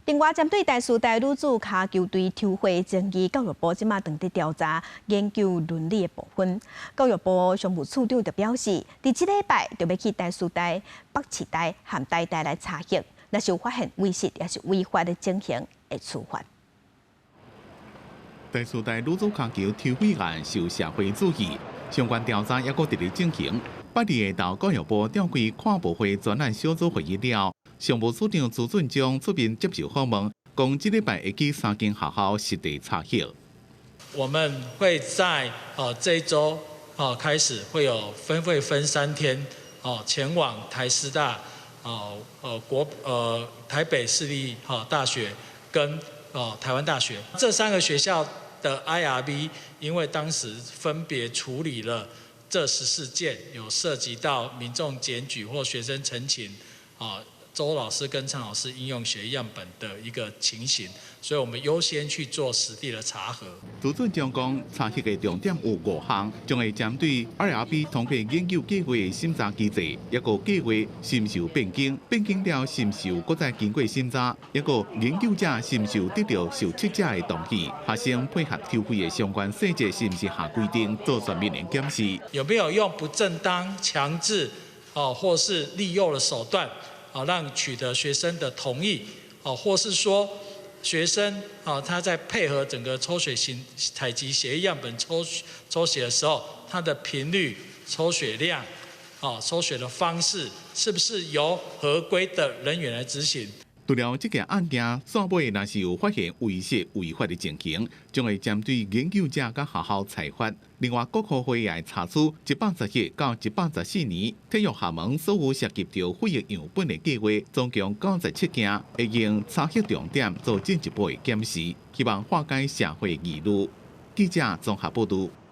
另外，针对第四代女子骹球队抽回争议，教育部即马正在调查研究伦理的部分。教育部常务处长就表示，伫即礼拜就要去第四代、北市代和台代来查核，若是有发现违失也是违法的情形，会处罚。第四代女子骹球抽回案受社会注意，相关调查也搁伫咧进行。8日下昼，教育部召开看报会专案小组会议了，常务处长朱俊江出面接受访问，讲即礼拜会去3间学校实地查核。我们会在这一周开始会分3天前往台师大台北市立大学跟台湾大学这3个学校的 IRB， 因为当时分别处理了这14件有涉及到民众检举或学生陈情周老师跟陈老师应用血液样本的一个情形，所以我们优先去做实地的查核。朱俊江讲，查核的重点有5项，将会针对 IRB 通过研究计划的审查机制，一个计划是毋是有变更，变更了是毋是有搁再经过审查，一个研究者是毋是有得到受测者的同意，学生配合抽费的相关细节是毋是下规定，做全面的检视。有没有用不正当、强制或是利诱的手段？让取得学生的同意，或是说学生他在配合整个抽血采集血液样本抽血的时候，他的频率、抽血量、抽血的方式，是不是由合规的人员来执行？除了这件案件，线尾若是有发现违失违法的情形，将会针对研究者甲学校裁罚。另外，各科会也会查处111到114年体育厦门所有涉及到血液样本的计划，总共97件，会用查核重点做进一步的检视，希望化解社会疑虑。记者综合报道。